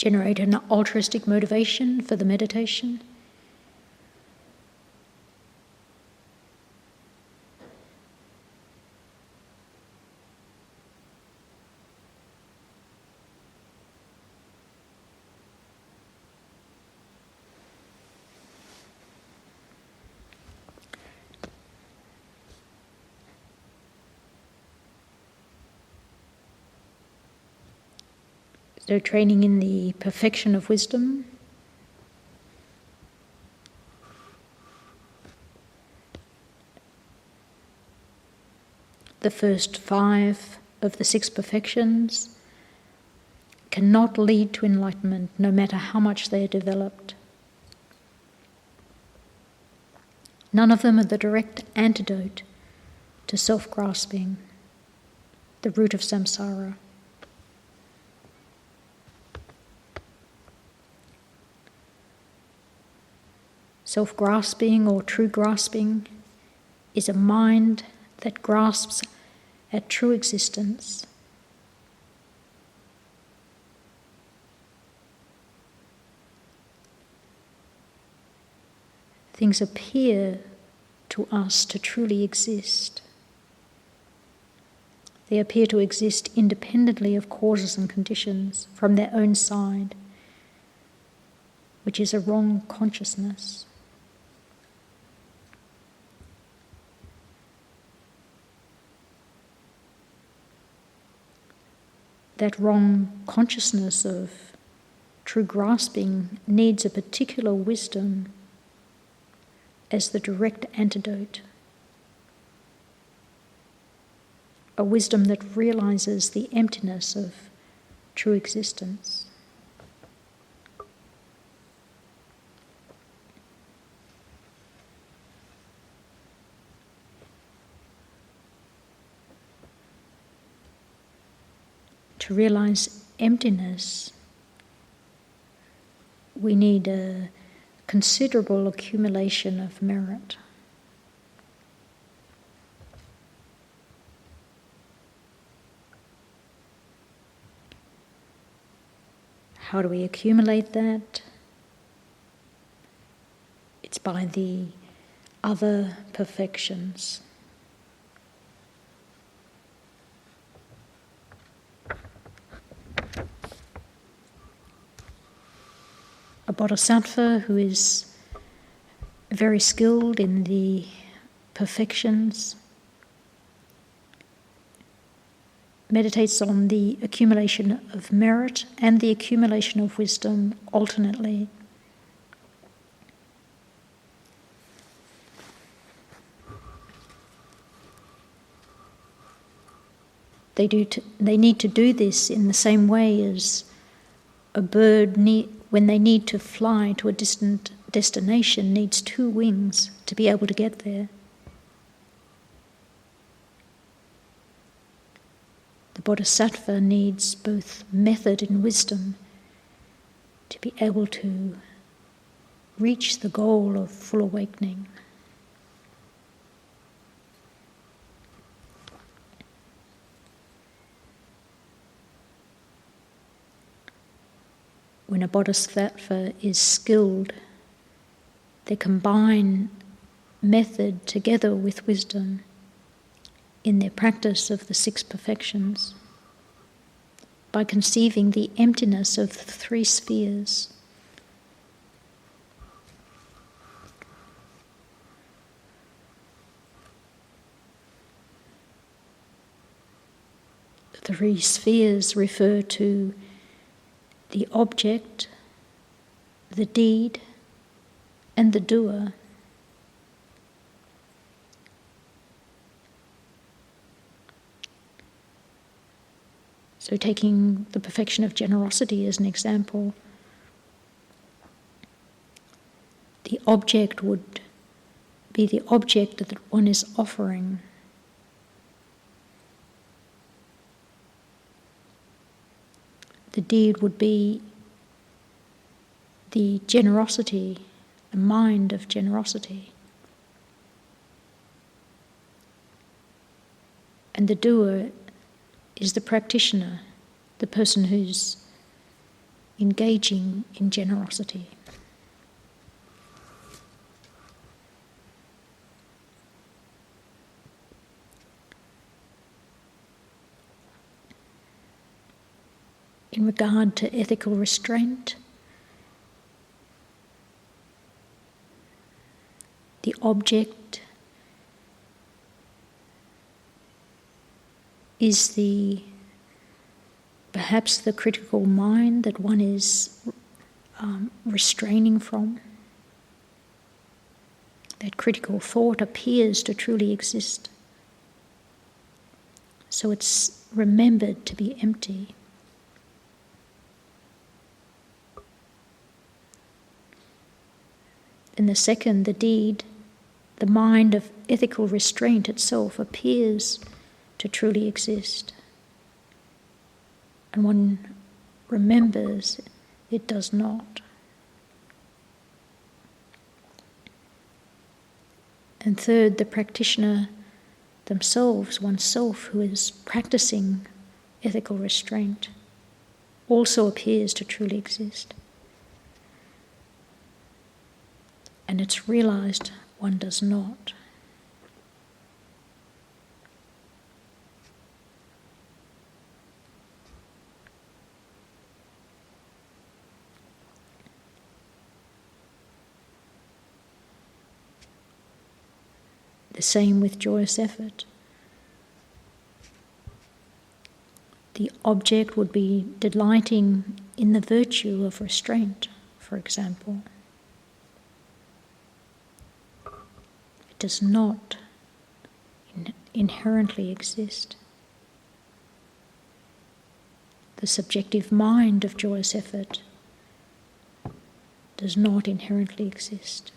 generate an altruistic motivation for the meditation. So training in the perfection of wisdom, the first 5 of the 6 perfections cannot lead to enlightenment no matter how much they are developed. None of them are the direct antidote to self-grasping, the root of samsara. Self-grasping or true grasping is a mind that grasps at true existence. Things appear to us to truly exist. They appear to exist independently of causes and conditions from their own side, which is a wrong consciousness. That wrong consciousness of true grasping needs a particular wisdom as the direct antidote. A wisdom that realizes the emptiness of true existence. To realize emptiness, we need a considerable accumulation of merit. How do we accumulate that? It's by the other perfections. A bodhisattva who is very skilled in the perfections meditates on the accumulation of merit and the accumulation of wisdom alternately. They need to do this in the same way as a bird when they need to fly to a distant destination, needs 2 wings to be able to get there. The bodhisattva needs both method and wisdom to be able to reach the goal of full awakening. When a bodhisattva is skilled, they combine method together with wisdom in their practice of the 6 perfections by conceiving the emptiness of the 3 spheres. The 3 spheres refer to the object, the deed, and the doer. So taking the perfection of generosity as an example, the object would be the object that one is offering. The deed would be the generosity, the mind of generosity. And the doer is the practitioner, the person who's engaging in generosity. In regard to ethical restraint, the object is perhaps the critical mind that one is restraining from. That critical thought appears to truly exist. So it's remembered to be empty. In the second, the deed, the mind of ethical restraint itself appears to truly exist. And one remembers it does not. And third, the practitioner themselves, oneself who is practicing ethical restraint, also appears to truly exist. And it's realized one does not. The same with joyous effort. The object would be delighting in the virtue of restraint, for example. It does not inherently exist. The subjective mind of joyous effort does not inherently exist.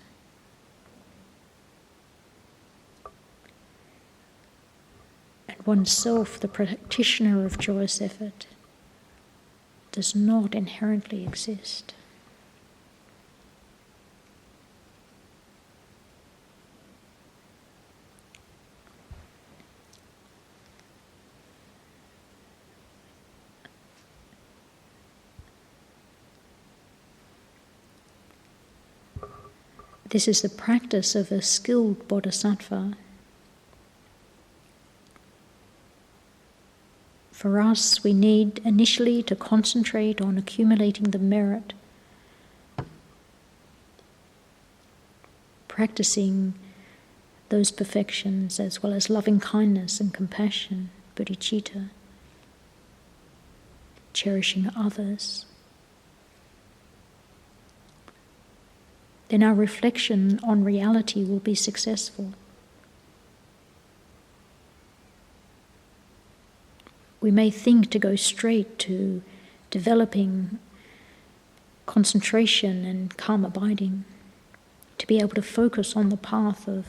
And oneself, the practitioner of joyous effort, does not inherently exist. This is the practice of a skilled bodhisattva. For us, we need initially to concentrate on accumulating the merit, practicing those perfections as well as loving kindness and compassion, bodhicitta, cherishing others. Then our reflection on reality will be successful. We may think to go straight to developing concentration and calm abiding, to be able to focus on the path of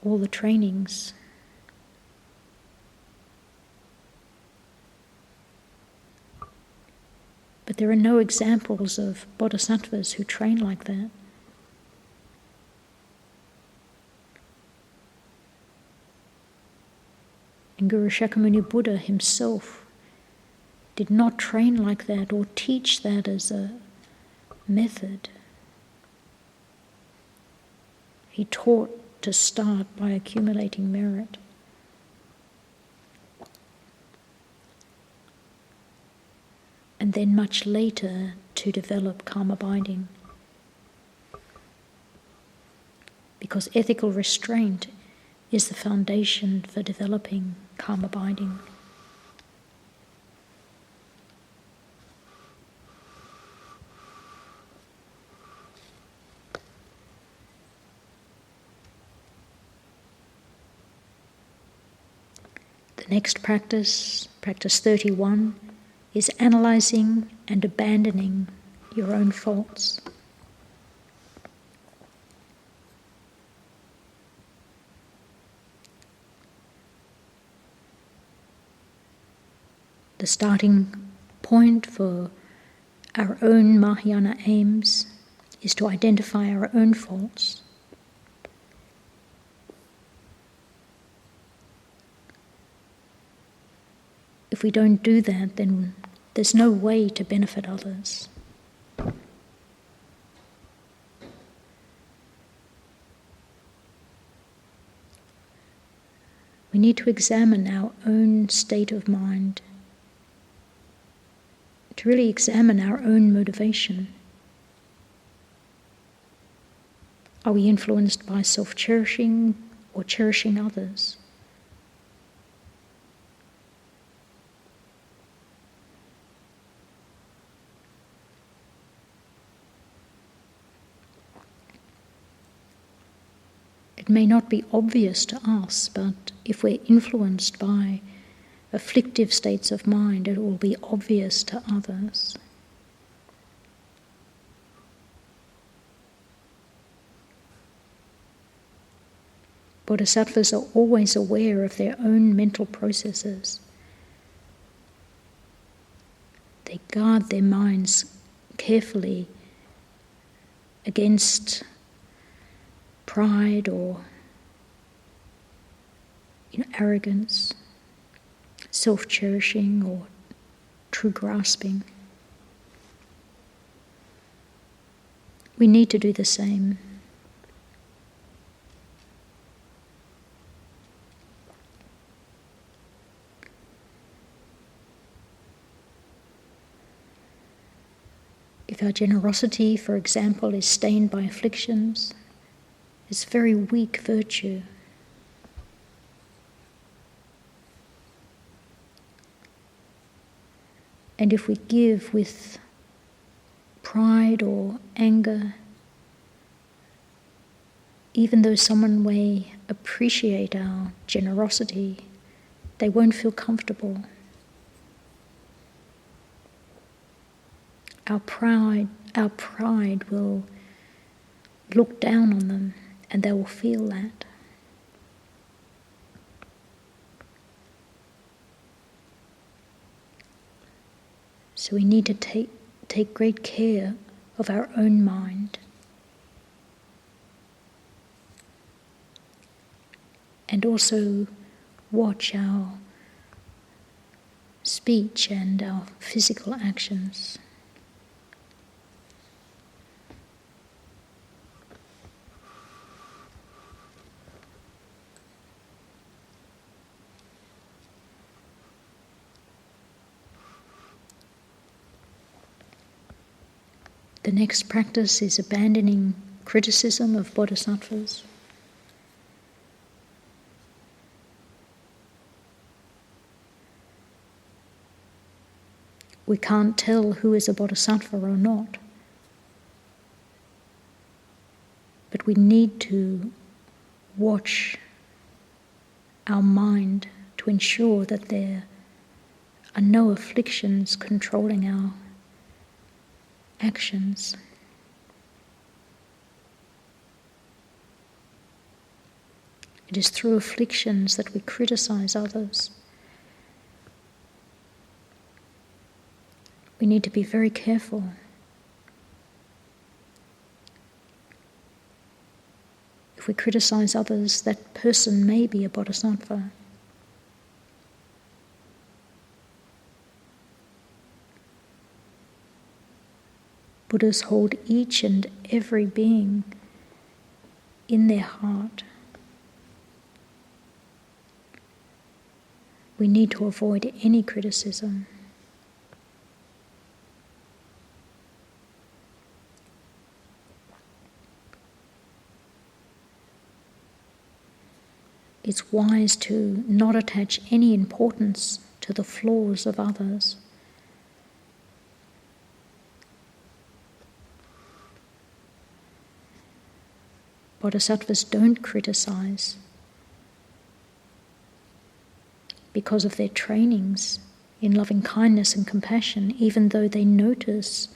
all the trainings. But there are no examples of bodhisattvas who train like that. And Guru Shakyamuni Buddha himself did not train like that or teach that as a method. He taught to start by accumulating merit. And then much later to develop calm abiding. Because ethical restraint is the foundation for developing calm abiding. The next practice, practice 31, is analyzing and abandoning your own faults. The starting point for our own Mahayana aims is to identify our own faults. If we don't do that, then there's no way to benefit others. We need to examine our own state of mind, to really examine our own motivation. Are we influenced by self-cherishing or cherishing others? It may not be obvious to us, but if we're influenced by afflictive states of mind, it will be obvious to others. Bodhisattvas are always aware of their own mental processes. They guard their minds carefully against pride or arrogance, self-cherishing or true grasping. We need to do the same. If our generosity, for example, is stained by afflictions, it's very weak virtue. And if we give with pride or anger, even though someone may appreciate our generosity, they won't feel comfortable. Our pride will look down on them, and they will feel that. So we need to take great care of our own mind. And also watch our speech and our physical actions. The next practice is abandoning criticism of bodhisattvas. We can't tell who is a bodhisattva or not, but we need to watch our mind to ensure that there are no afflictions controlling our actions. It is through afflictions that we criticize others. We need to be very careful. If we criticize others, that person may be a bodhisattva. Buddhas hold each and every being in their heart. We need to avoid any criticism. It's wise to not attach any importance to the flaws of others. Bodhisattvas don't criticize because of their trainings in loving kindness and compassion, even though they notice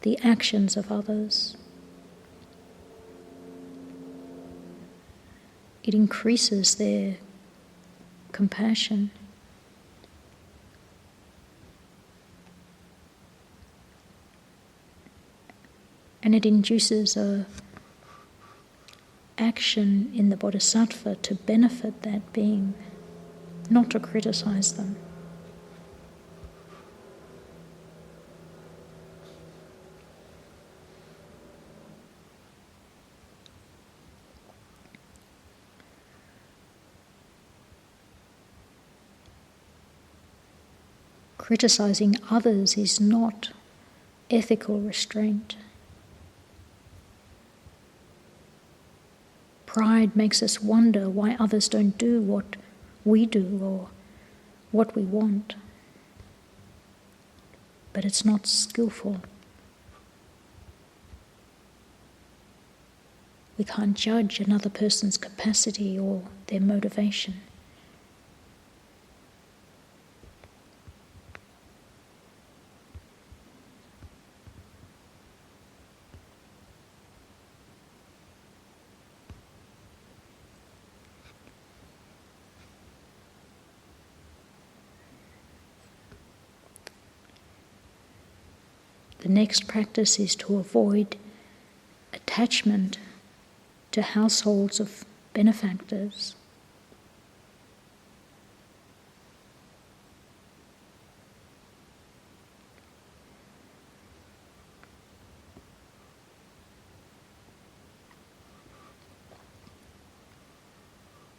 the actions of others. It increases their compassion. And it induces a action in the bodhisattva to benefit that being, not to criticize them. Criticizing others is not ethical restraint. Pride makes us wonder why others don't do what we do or what we want. But it's not skillful. We can't judge another person's capacity or their motivation. The next practice is to avoid attachment to households of benefactors.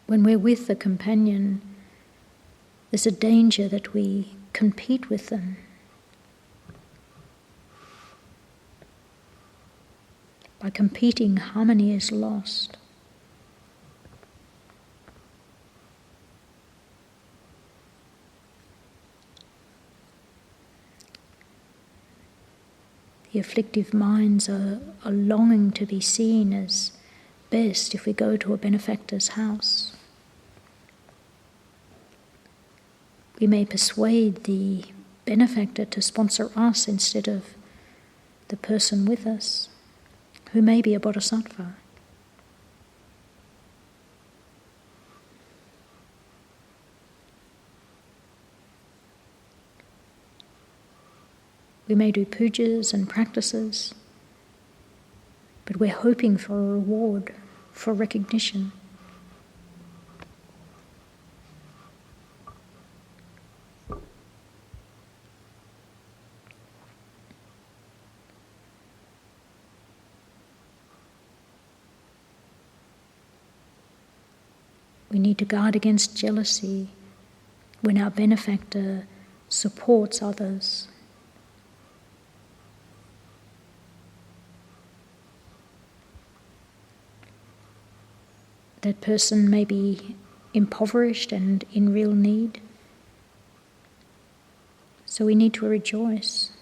When we're with a companion, there's a danger that we compete with them. By competing, harmony is lost. The afflictive minds are longing to be seen as best if we go to a benefactor's house. We may persuade the benefactor to sponsor us instead of the person with us, who may be a bodhisattva. We may do pujas and practices, but we're hoping for a reward, for recognition. We need to guard against jealousy when our benefactor supports others. That person may be impoverished and in real need, so we need to rejoice.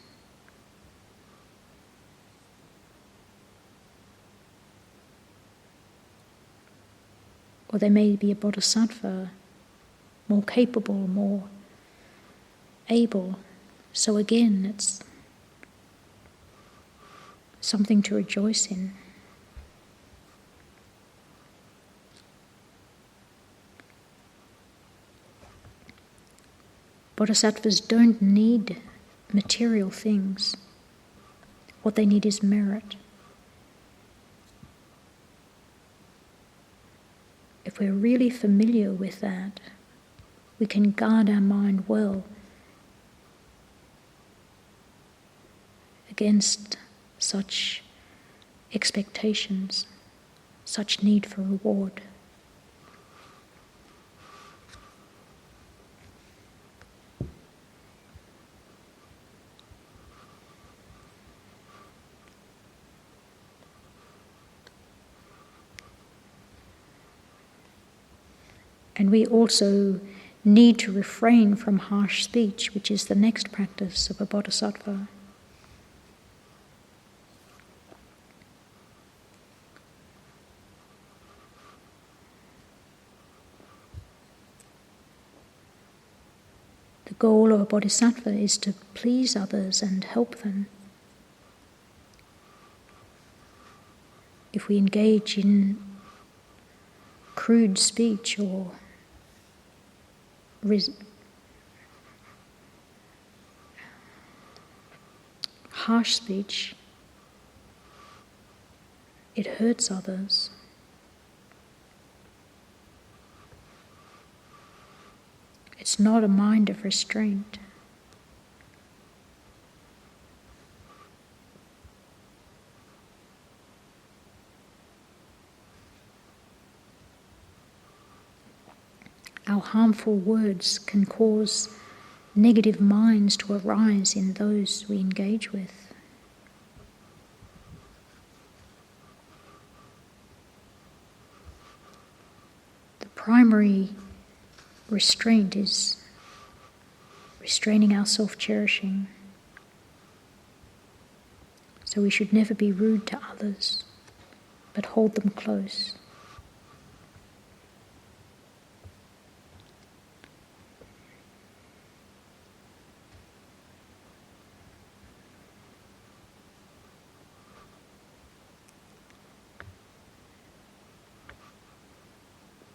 Or they may be a bodhisattva, more capable, more able. So again, it's something to rejoice in. Bodhisattvas don't need material things. What they need is merit. If we're really familiar with that, we can guard our mind well against such expectations, such need for reward. And we also need to refrain from harsh speech, which is the next practice of a bodhisattva. The goal of a bodhisattva is to please others and help them. If we engage in crude speech or harsh speech, it hurts others. It's not a mind of restraint. Our harmful words can cause negative minds to arise in those we engage with. The primary restraint is restraining our self-cherishing. So we should never be rude to others, but hold them close.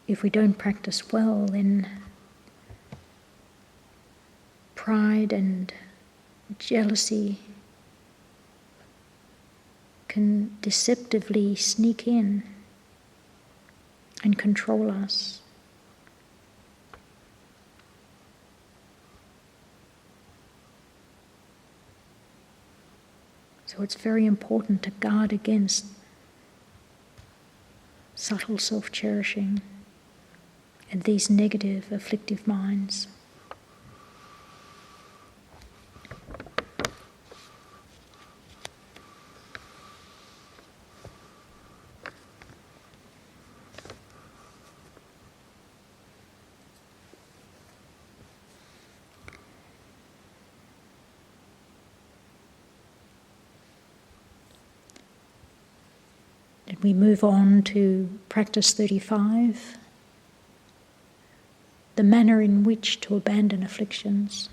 If we don't practice well, then pride and jealousy can deceptively sneak in and control us. So it's very important to guard against subtle self-cherishing and these negative, afflictive minds. And we move on to practice 35. The manner in which to abandon afflictions.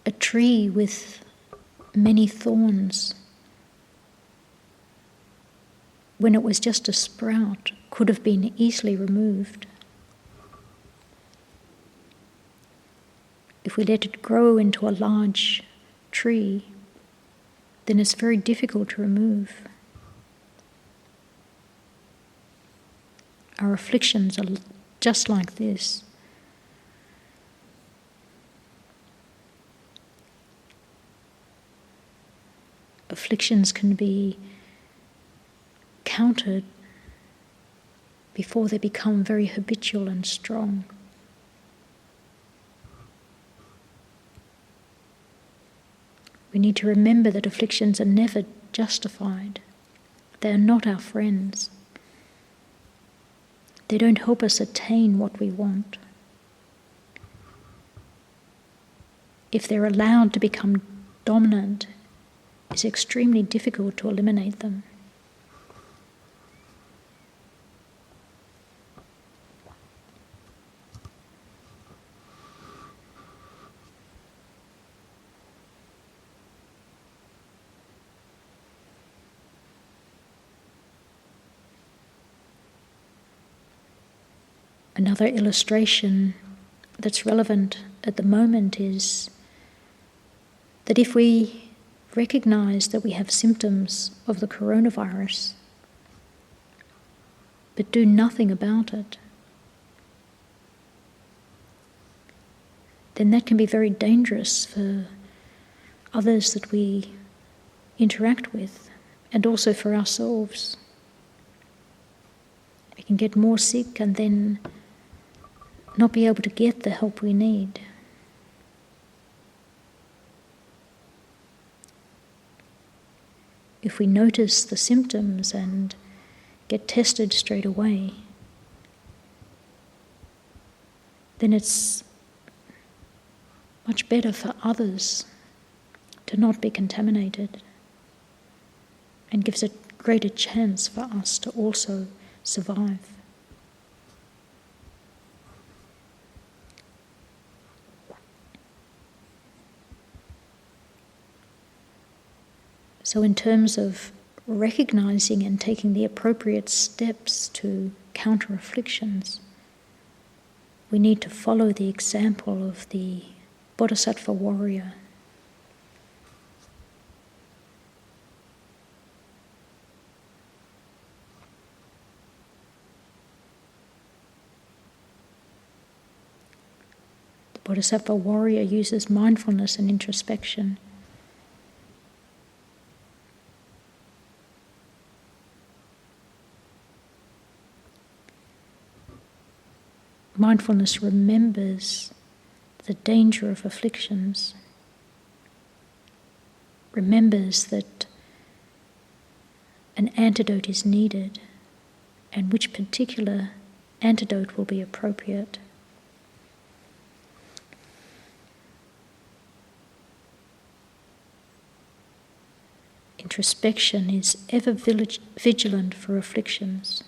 A tree with many thorns, when it was just a sprout, could have been easily removed. If we let it grow into a large tree, then it's very difficult to remove. Our afflictions are just like this. Afflictions can be countered before they become very habitual and strong. We need to remember that afflictions are never justified. They are not our friends. They don't help us attain what we want. If they're allowed to become dominant, it's extremely difficult to eliminate them. Another illustration that's relevant at the moment is that if we recognize that we have symptoms of the coronavirus, but do nothing about it, then that can be very dangerous for others that we interact with, and also for ourselves. We can get more sick and then not be able to get the help we need. If we notice the symptoms and get tested straight away, then it's much better for others to not be contaminated, and gives a greater chance for us to also survive. So in terms of recognizing and taking the appropriate steps to counter afflictions, we need to follow the example of the Bodhisattva warrior. Bodhisattva warrior uses mindfulness and introspection. Mindfulness remembers the danger of afflictions, remembers that an antidote is needed and which particular antidote will be appropriate. Introspection is ever vigilant for afflictions.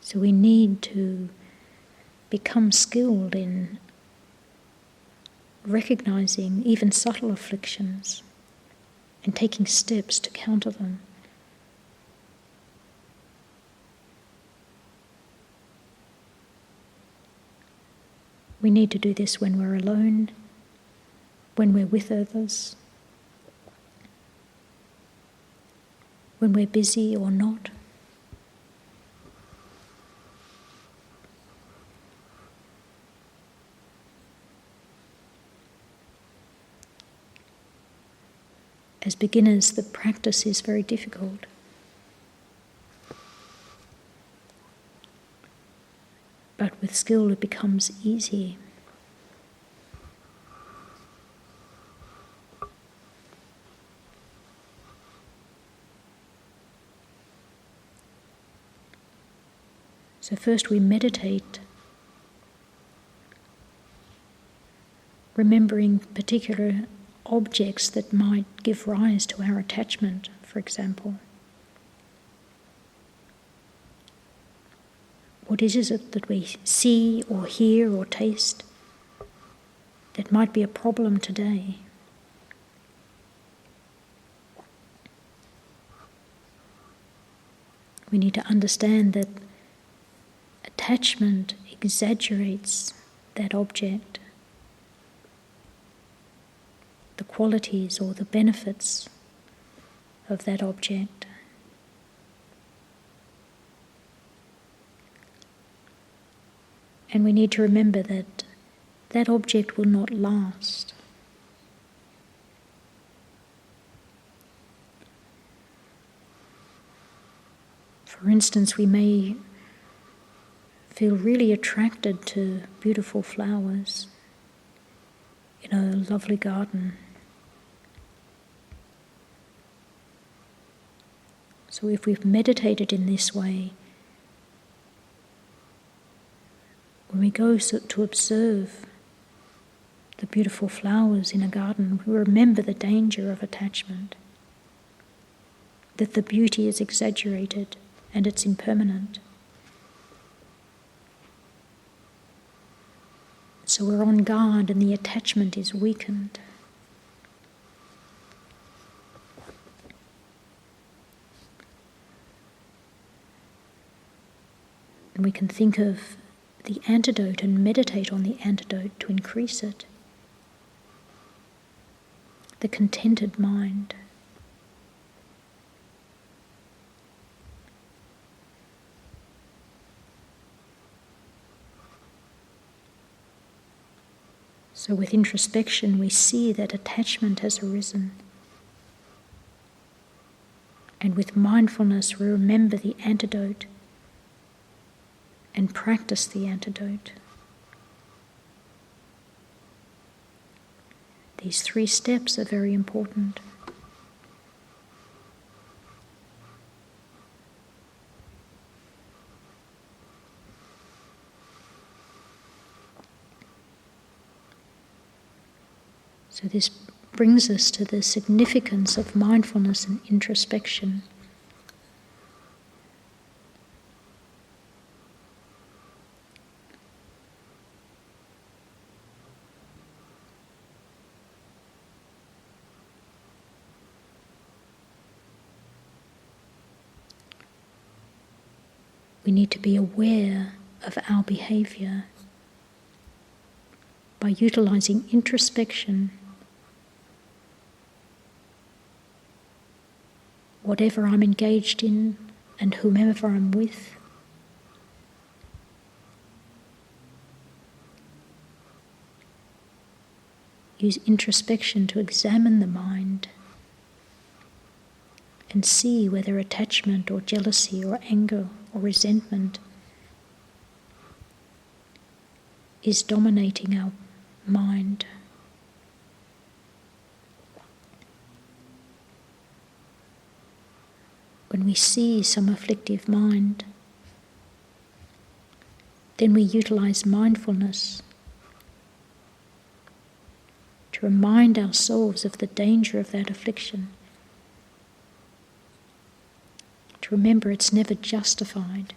So we need to become skilled in recognizing even subtle afflictions and taking steps to counter them. We need to do this when we're alone, when we're with others, when we're busy or not. As beginners, the practice is very difficult. But with skill, it becomes easy. So first we meditate, remembering particular objects that might give rise to our attachment, for example. What is it that we see or hear or taste that might be a problem today? We need to understand that attachment exaggerates that object, the qualities or the benefits of that object. And we need to remember that that object will not last. For instance, we may feel really attracted to beautiful flowers in a lovely garden. So if we've meditated in this way, when we go to observe the beautiful flowers in a garden, we remember the danger of attachment, that the beauty is exaggerated and it's impermanent. So we're on guard and the attachment is weakened. And we can think of the antidote and meditate on the antidote to increase it. The contented mind. So with introspection we see that attachment has arisen. And with mindfulness we remember the antidote and practice the antidote. These 3 steps are very important. So this brings us to the significance of mindfulness and introspection. We need to be aware of our behavior by utilizing introspection. Whatever I'm engaged in and whomever I'm with. Use introspection to examine the mind and see whether attachment or jealousy or anger or resentment is dominating our mind. When we see some afflictive mind, then we utilize mindfulness to remind ourselves of the danger of that affliction, to remember it's never justified,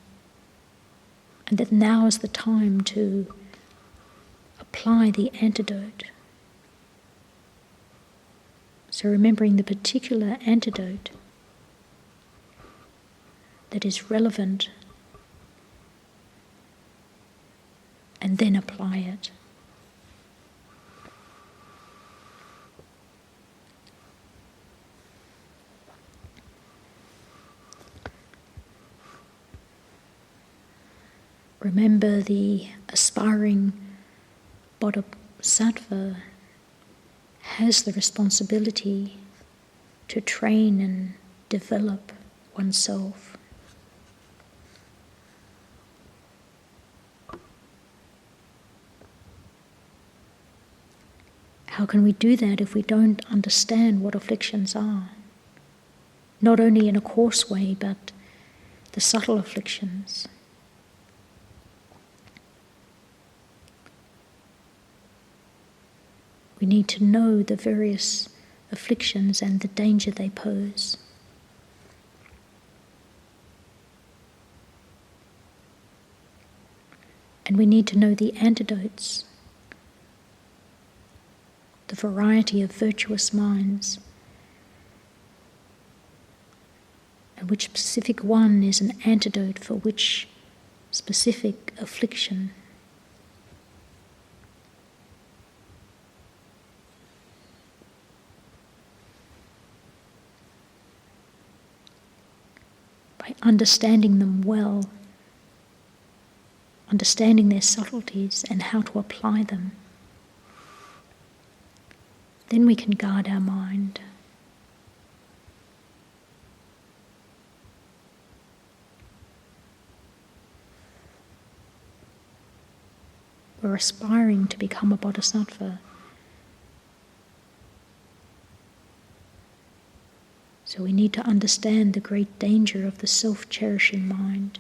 and that now is the time to apply the antidote. So remembering the particular antidote that is relevant, and then apply it. Remember, the aspiring Bodhisattva has the responsibility to train and develop oneself. How can we do that if we don't understand what afflictions are? Not only in a coarse way, but the subtle afflictions. We need to know the various afflictions and the danger they pose. And we need to know the antidotes, the variety of virtuous minds, and which specific one is an antidote for which specific affliction. By understanding them well, understanding their subtleties and how to apply them, then we can guard our mind. We're aspiring to become a Bodhisattva. So we need to understand the great danger of the self-cherishing mind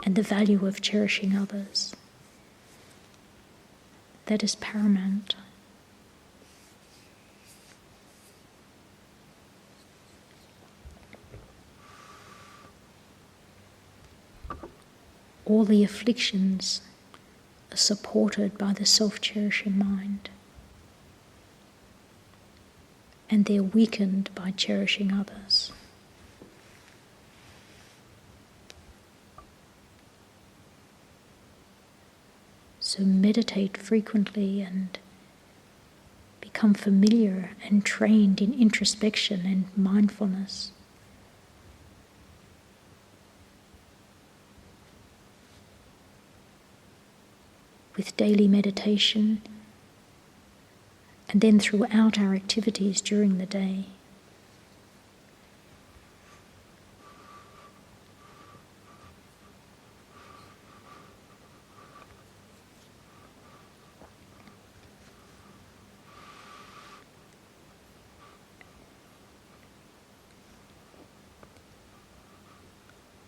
and the value of cherishing others. That is paramount. All the afflictions are supported by the self-cherishing mind, and they're weakened by cherishing others. So meditate frequently and become familiar and trained in introspection and mindfulness. With daily meditation, and then throughout our activities during the day.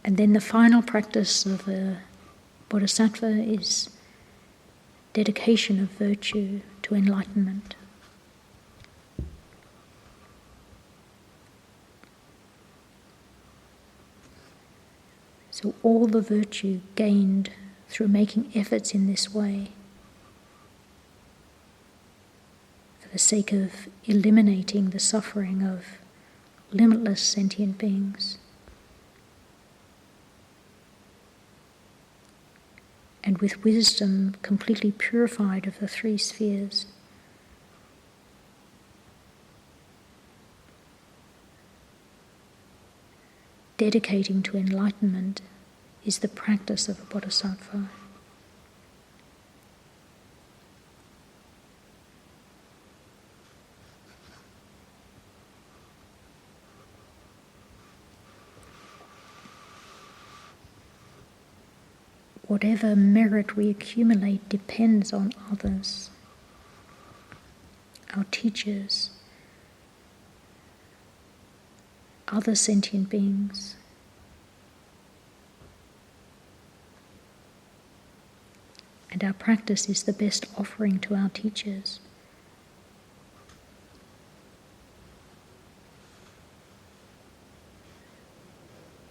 And then the final practice of a Bodhisattva is dedication of virtue to enlightenment. So all the virtue gained through making efforts in this way, for the sake of eliminating the suffering of limitless sentient beings, and with wisdom completely purified of the three spheres, dedicating to enlightenment is the practice of a bodhisattva. Whatever merit we accumulate depends on others, our teachers, other sentient beings. And our practice is the best offering to our teachers.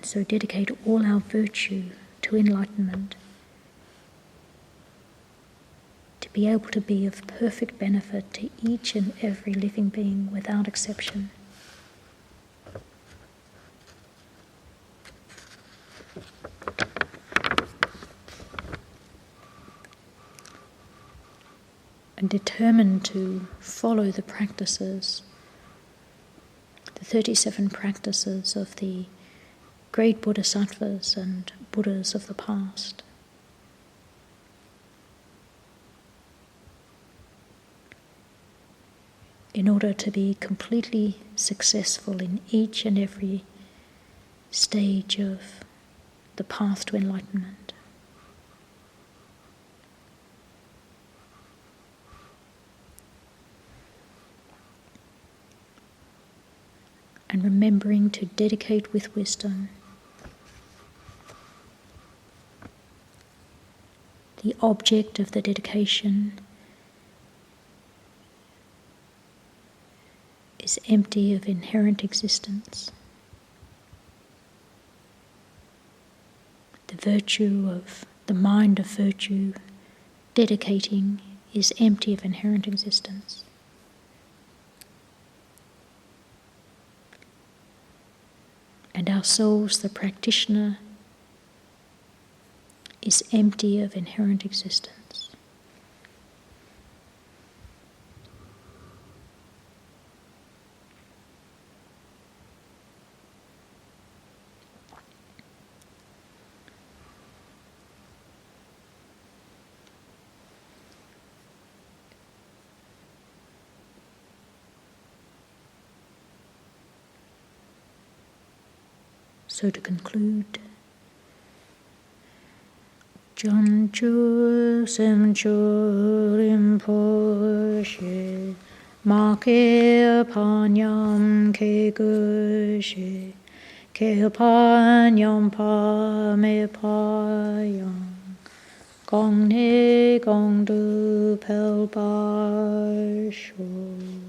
So dedicate all our virtue to enlightenment, to be able to be of perfect benefit to each and every living being without exception. And determined to follow the practices, the 37 practices of the great Bodhisattvas and Buddhas of the past. In order to be completely successful in each and every stage of the path to enlightenment. And remembering to dedicate with wisdom. The object of the dedication is empty of inherent existence. The virtue of the mind of virtue, dedicating, is empty of inherent existence. And ourselves, the practitioner, is empty of inherent existence. So to conclude, Janchu Semchu Rinpoche Make Panyam Ke Gushe Ke Panyam Pa Me Payam Gong Ne Gong Du Pel Ba Sho